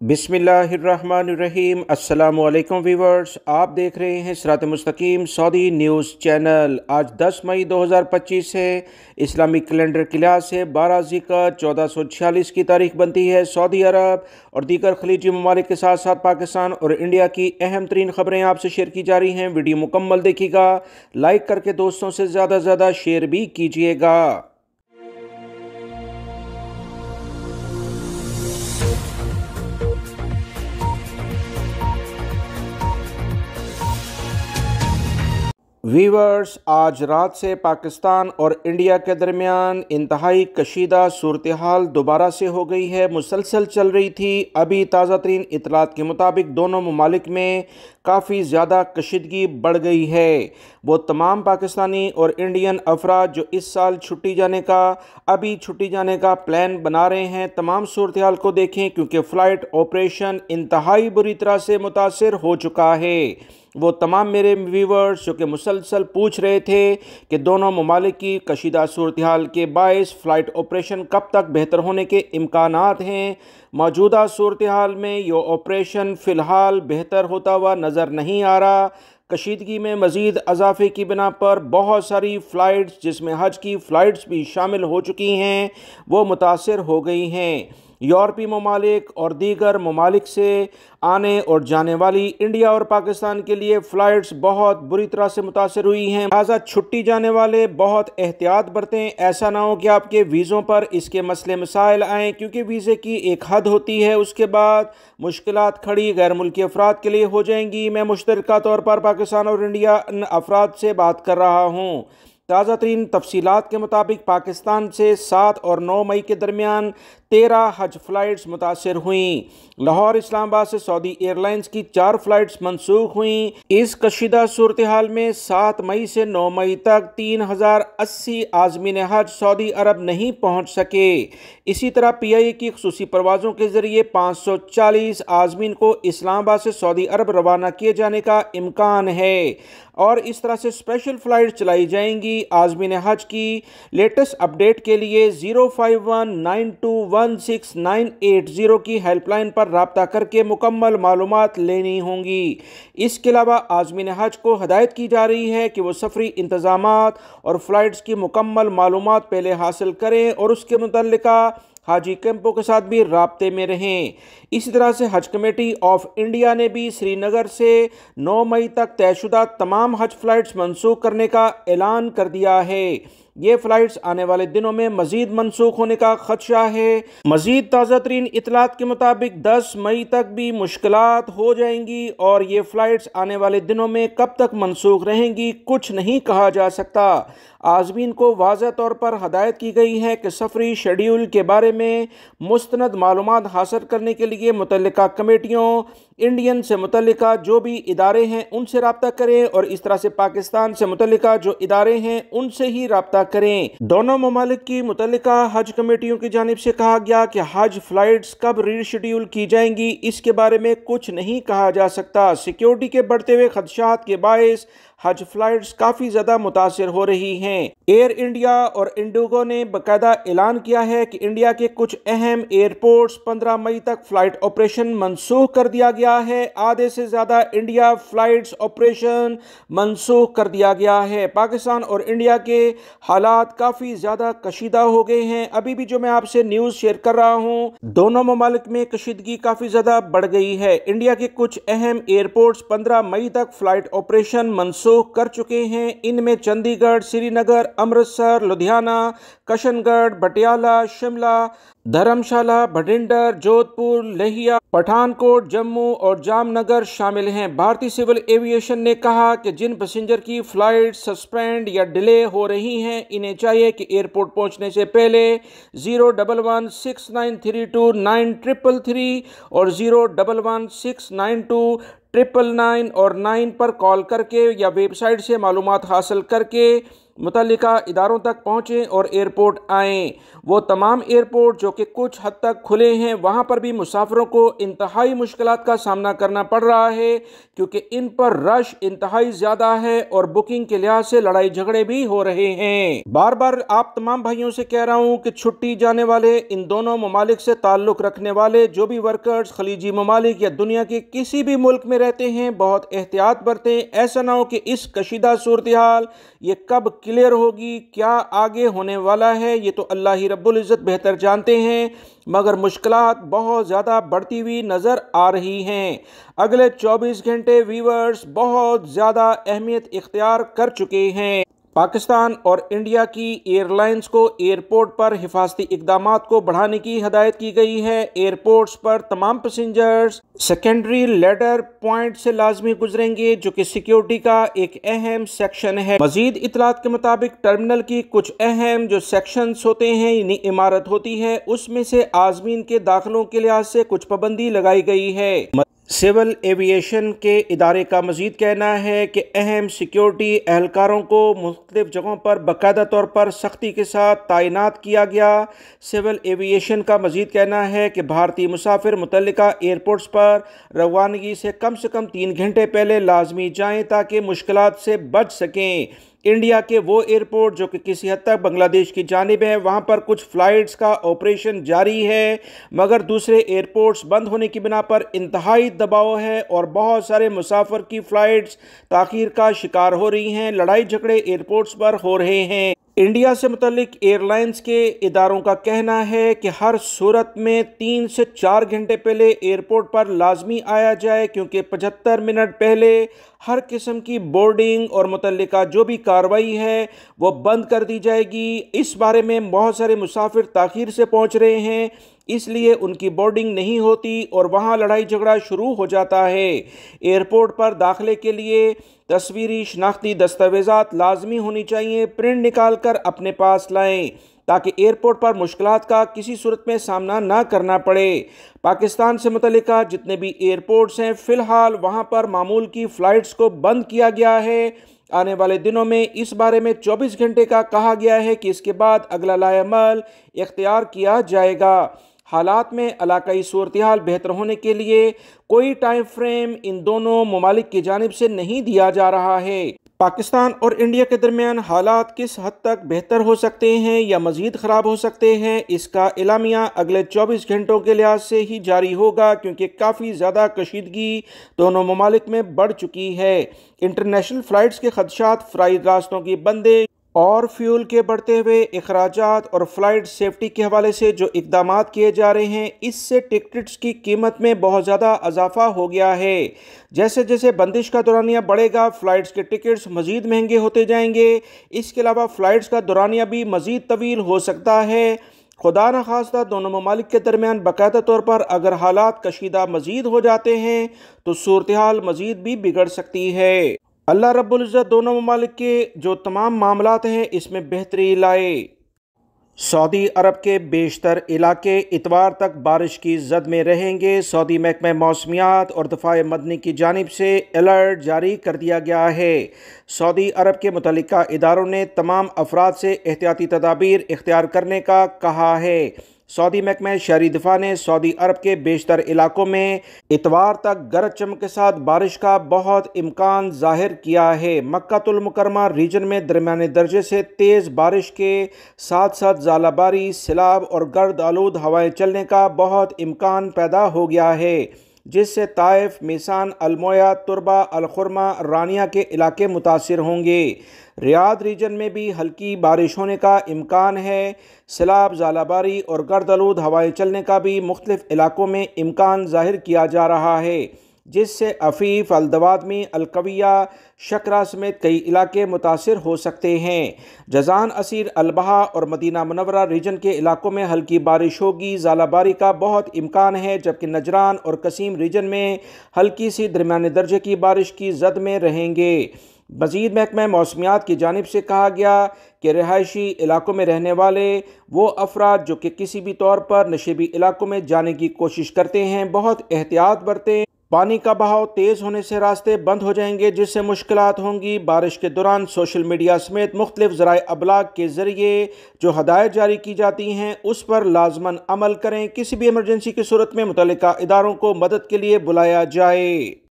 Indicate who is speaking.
Speaker 1: बिस्मिल्लाहिर्रहमानिर्रहीम। अस्सलामुअलैकुम वीवर्स, आप देख रहे हैं सिरात मुस्तकीम सऊदी न्यूज़ चैनल। आज 10 मई 2025 है। इस्लामिक कैलेंडर के लिहाज से 12 ज़िलक़अदा 1446 की तारीख बनती है। सऊदी अरब और दीगर खलीजी ममालिक के साथ साथ पाकिस्तान और इंडिया की अहम तरीन खबरें आपसे शेयर की जा रही हैं। वीडियो मुकम्मल देखिएगा, लाइक करके दोस्तों से ज़्यादा शेयर भी कीजिएगा। वीवर्स, आज रात से पाकिस्तान और इंडिया के दरमियान इंतहाई कशीदा सूरत हाल दोबारा से हो गई है। मुसलसल चल रही थी। अभी ताज़ा तरीन इतलात के मुताबिक दोनों ममालिक में काफ़ी ज़्यादा कशीदगी बढ़ गई है। वो तमाम पाकिस्तानी और इंडियन अफराद जो इस साल छुट्टी जाने का प्लान बना रहे हैं, तमाम सूरत हाल को देखें, क्योंकि फ़्लाइट ऑपरेशन इंतहाई बुरी तरह से मुतासर हो चुका है। वो तमाम मेरे व्यूवर्स जो कि मुसलसल पूछ रहे थे कि दोनों ममालिक की कशीदा सूरत हाल के बायस फ़्लाइट ऑपरेशन कब तक बेहतर होने के इम्कानात हैं। मौजूदा सूरत हाल में ये ऑपरेशन फ़िलहाल बेहतर होता हुआ नज़र नहीं आ रहा। कशीदगी में मज़ीद इजाफे की बिना पर बहुत सारी फ़्लाइट्स, जिसमें हज की फ़्लाइट्स भी शामिल हो चुकी हैं, वो मुतासर हो गई हैं। यूरोपीय ममालिक और दीगर ममालिक से आने और जाने वाली इंडिया और पाकिस्तान के लिए फ़्लाइट्स बहुत बुरी तरह से मुतासर हुई हैं। लिहाजा छुट्टी जाने वाले बहुत एहतियात बरतें। ऐसा ना हो कि आपके वीज़ों पर इसके मसले मसाइल आएँ, क्योंकि वीज़े की एक हद होती है, उसके बाद मुश्किलात खड़ी गैर मुल्की अफराद के लिए हो जाएंगी। मैं मुश्तरका तौर पर पाकिस्तान और इंडिया अफराद से बात कर रहा हूँ। ताज़ा तरीन तफसीलात के मुताबिक पाकिस्तान से 7 और 9 मई के दरमियान 13 हज फ़्लाइट्स मुतासर हुई। लाहौर इस्लामाबाद से सऊदी एयरलाइंस की 4 फ़्लाइट्स मनसूख हुई। इस कशीदा सूरत हाल में 7 मई से 9 मई तक 3080 आज़मीन हज सऊदी अरब नहीं पहुँच सके। इसी तरह PIA की ख़ुसूसी परवाज़ों के ज़रिए 540 आज़मीन को इस्लामाबाद से सऊदी अरब रवाना किए जाने का इम्कान है और इस तरह से स्पेशल फ़्लाइट चलाई जाएंगी। आज़मीन हज की लेटेस्ट अपडेट के लिए 0519216 की हेल्पलाइन पर रब्ता करके मुकम्मल मालूमात लेनी होंगी। इसके अलावा आज़मीन हज को हदायत की जा रही है कि वो सफरी इंतज़ामात और फ़्लाइट्स की मुकम्मल मालूमात पहले हासिल करें और उसके मुतल्लिका हाजी कैंपों के साथ भी राब्ते में रहें। इसी तरह से हज कमेटी ऑफ इंडिया ने भी श्रीनगर से 9 मई तक तयशुदा तमाम हज फ़्लाइट्स मनसूख करने का ऐलान कर दिया है। ये फ़्लाइट्स आने वाले दिनों में मज़ीद मनसूख होने का ख़दशा है। मज़ीद ताज़ा तरीन इतलात के मुताबिक 10 मई तक भी मुश्किलात हो जाएंगी और ये फ़्लाइट्स आने वाले दिनों में कब तक मनसूख रहेंगी, कुछ नहीं कहा जा सकता। आज़मीन को वाज़ह तौर पर हदायत की गई है कि सफरी शेड्यूल के बारे में मुस्तनद मालूमात हासिल करने के लिए मुतल्लिका कमेटियों, इंडियन से मुतल्लिका जो भी इदारे हैं उनसे रब्ता करें और इस तरह से पाकिस्तान से मुतल्लिका जो इदारे हैं उनसे ही रब्ता करें। दोनों ममालिक की मुतल्लिका हज कमेटियों की जानिब से कहा गया कि हज फ़्लाइट्स कब रीशेड्यूल की जाएंगी, इसके बारे में कुछ नहीं कहा जा सकता। सिक्योरिटी के बढ़ते हुए खदशात के बायस हज फ़्लाइट्स काफ़ी ज़्यादा मुतासर हो रही हैं। एयर इंडिया और इंडिगो ने बाकायदा ऐलान किया है कि इंडिया के कुछ अहम एयरपोर्ट्स 15 मई तक फ़्लाइट ऑपरेशन मनसूख कर दिया गया है। आधे से ज़्यादा इंडिया फ़्लाइट्स ऑपरेशन मनसूख कर दिया गया है। पाकिस्तान और इंडिया के हालात काफ़ी ज़्यादा कशीदा हो गए हैं। अभी भी जो मैं आपसे न्यूज़ शेयर कर रहा हूँ, दोनों ममालिक में कशीदगी काफ़ी ज़्यादा बढ़ गई है। इंडिया के कुछ अहम एयरपोर्ट्स 15 मई तक फ़्लाइट ऑपरेशन मनसूख कर चुके हैं। इनमें चंडीगढ़, श्रीनगर, अमृतसर, लुधियाना, किशनगढ़, पटियाला, शिमला, धर्मशाला, भटिंडर, जोधपुर, लेहिया, पठानकोट, जम्मू और जामनगर शामिल हैं। भारतीय सिविल एविएशन ने कहा कि जिन पैसेंजर की फ़्लाइट सस्पेंड या डिले हो रही हैं, इन्हें चाहिए कि एयरपोर्ट पहुंचने से पहले 01169329333 और 011692999 और 9 पर कॉल करके या वेबसाइट से मालूमात हासिल करके मुतल्लिका इदारों तक पहुँचें और एयरपोर्ट आएँ। वो तमाम एयरपोर्ट जो कि कुछ हद तक खुले हैं, वहाँ पर भी मुसाफिरों को इंतहाई मुश्किलात का सामना करना पड़ रहा है, क्योंकि इन पर रश इंतहाई ज़्यादा है और बुकिंग के लिहाज से लड़ाई झगड़े भी हो रहे हैं। बार बार आप तमाम भाइयों से कह रहा हूँ कि छुट्टी जाने वाले, इन दोनों ममालिक से ताल्लुक़ रखने वाले जो भी वर्कर्स खलीजी ममालिक या दुनिया के किसी भी मुल्क में रहते हैं, बहुत एहतियात बरतें। ऐसा ना हो कि इस कशीदा सूरत हाल ये कब क्लियर होगी, क्या आगे होने वाला है, ये तो अल्लाह ही रब्बुल इज़्ज़त बेहतर जानते हैं, मगर मुश्किलात बहुत ज़्यादा बढ़ती हुई नज़र आ रही हैं। अगले 24 घंटे वीवर्स बहुत ज़्यादा अहमियत इख्तियार कर चुके हैं। पाकिस्तान और इंडिया की एयरलाइंस को एयरपोर्ट पर हिफाजती इक़दामात को बढ़ाने की हदायत की गई है। एयरपोर्ट्स पर तमाम पैसेंजर्स सेकेंडरी लैडर पॉइंट से लाजमी गुजरेंगे, जो कि सिक्योरिटी का एक अहम सेक्शन है। मजीद इतलात के मुताबिक टर्मिनल की कुछ अहम जो सेक्शंस होते हैं, यानी इमारत होती है, उसमें से आज़मीन के दाखिलों के लिहाज से कुछ पाबंदी लगाई गई है। सिविल एविएशन के इदारे का मजीद कहना है कि अहम सिक्योरिटी एहलकारों को मुख्तलिफ जगहों पर बाकायदा तौर पर सख्ती के साथ तैनात किया गया। सिविल एविएशन का मजीद कहना है कि भारतीय मुसाफिर मुतल्लिका एयरपोर्ट्स पर रवानगी से कम 3 घंटे पहले लाजमी जाएँ ताकि मुश्किलात से बच सकें। इंडिया के वो एयरपोर्ट जो कि किसी हद तक बांग्लादेश की जानिब है, वहाँ पर कुछ फ़्लाइट्स का ऑपरेशन जारी है, मगर दूसरे एयरपोर्ट्स बंद होने की बिना पर इंतहाई दबाव है और बहुत सारे मुसाफिर की फ़्लाइट्स ताख़ीर का शिकार हो रही हैं। लड़ाई झगड़े एयरपोर्ट्स पर हो रहे हैं। इंडिया से मुतल्लिक एयरलाइंस के इदारों का कहना है कि हर सूरत में 3 से 4 घंटे पहले एयरपोर्ट पर लाजमी आया जाए, क्योंकि 75 मिनट पहले हर किस्म की बोर्डिंग और मुतल्लिका जो भी कार्रवाई है वो बंद कर दी जाएगी। इस बारे में बहुत सारे मुसाफिर ताख़ीर से पहुंच रहे हैं, इसलिए उनकी बोर्डिंग नहीं होती और वहां लड़ाई झगड़ा शुरू हो जाता है। एयरपोर्ट पर दाखिले के लिए तस्वीरी शनाख्ती दस्तावेज़ात लाजमी होनी चाहिए। प्रिंट निकाल कर अपने पास लाएं ताकि एयरपोर्ट पर मुश्किलात का किसी सूरत में सामना ना करना पड़े। पाकिस्तान से मुतल्लिका जितने भी एयरपोर्ट्स हैं, फ़िलहाल वहाँ पर मामूल की फ़्लाइट्स को बंद किया गया है। आने वाले दिनों में इस बारे में 24 घंटे का कहा गया है कि इसके बाद अगला लाएअमल इख्तियार किया जाएगा। हालात में इलाकाई सूरत हाल बेहतर होने के लिए कोई टाइम फ्रेम इन दोनों ममालिक की जानिब से नहीं दिया जा रहा है। पाकिस्तान और इंडिया के दरमियान हालात किस हद तक बेहतर हो सकते हैं या मज़ीद ख़राब हो सकते हैं, इसका एलामिया अगले 24 घंटों के लिहाज से ही जारी होगा, क्योंकि काफ़ी ज़्यादा कशीदगी दोनों ममालिक में बढ़ चुकी है। इंटरनेशनल फ़्लाइट्स के खदशात, फ़्लाई रास्तों की बंदिश और फ्यूल के बढ़ते हुए अखराजात और फ़्लाइट सेफ्टी के हवाले से जो इक़दामात किए जा रहे हैं, इससे टिकट्स की कीमत में बहुत ज़्यादा इजाफा हो गया है। जैसे जैसे बंदिश का दौरानिया बढ़ेगा, फ़्लाइट्स के टिकट्स मज़ीद महंगे होते जाएंगे। इसके अलावा फ़्लाइट्स का दौरानिया भी मज़ीद तवील हो सकता है। खुदा न खास्ता दोनों ममालिक के दरमियान बाकायदा तौर पर अगर हालात कशीदा मज़ीद हो जाते हैं तो सूरत हाल मज़ीद भी बिगड़ सकती है। अल्लाह रब्बुल इज़्ज़त दोनों ममालिक के जो तमाम मामलात हैं इसमें बेहतरी लाए। सऊदी अरब के बेशतर इलाके इतवार तक बारिश की जद में रहेंगे। सऊदी महकमा मौसमियात और दफ़ाए मदनी की जानिब से अलर्ट जारी कर दिया गया है। सऊदी अरब के मुतल्लिका इदारों ने तमाम अफराद से एहतियाती तदाबीर इख्तियार करने का कहा है। सऊदी महकमा शहरी दिफा ने सऊदी अरब के बेशतर इलाकों में इतवार तक गरज चमक के साथ बारिश का बहुत इम्कान जाहिर किया है। मक्कातुल मुकरमा रीजन में दरमियाने दर्जे से तेज़ बारिश के साथ साथ ज़ालाबारी, सैलाब और गर्द आलूद हवाएं चलने का बहुत इम्कान पैदा हो गया है, जिससे ताइफ, मिसान, अलमोया, तुरबा, अलखुरमा, रानिया के इलाके मुतासिर होंगे। रियाद रीजन में भी हल्की बारिश होने का इम्कान है। सैलाब, ज़ालाबारी और गर्द-आलूद हवाएं चलने का भी मुख्तलिफ इलाकों में इम्कान ज़ाहिर किया जा रहा है, जिससे अफीफ, अलदवादमी, अलकविया, शकरा समेत कई इलाके मुतासिर हो सकते हैं। जजान, असीर, अलबहा और मदीना मुनव्वरा रीजन के इलाकों में हल्की बारिश होगी। ज़ालाबारी का बहुत इम्कान है, जबकि नजरान और कसीम रीजन में हल्की सी दरमियाने दर्जे की बारिश की जद में रहेंगे। मज़ीद महकमा मौसमियात की जानिब से कहा गया कि रिहायशी इलाकों में रहने वाले वो अफराद जो कि किसी भी तौर पर नशेबी इलाकों में जाने की कोशिश करते हैं, बहुत एहतियात बरतें। पानी का बहाव तेज़ होने से रास्ते बंद हो जाएंगे, जिससे मुश्किलात होंगी। बारिश के दौरान सोशल मीडिया समेत मुख्तलिफ ज़राए अबलाग के ज़रिए जो हदायत जारी की जाती हैं उस पर लाजमन अमल करें। किसी भी इमरजेंसी की सूरत में मुतल्लिका इदारों को मदद के लिए बुलाया जाए।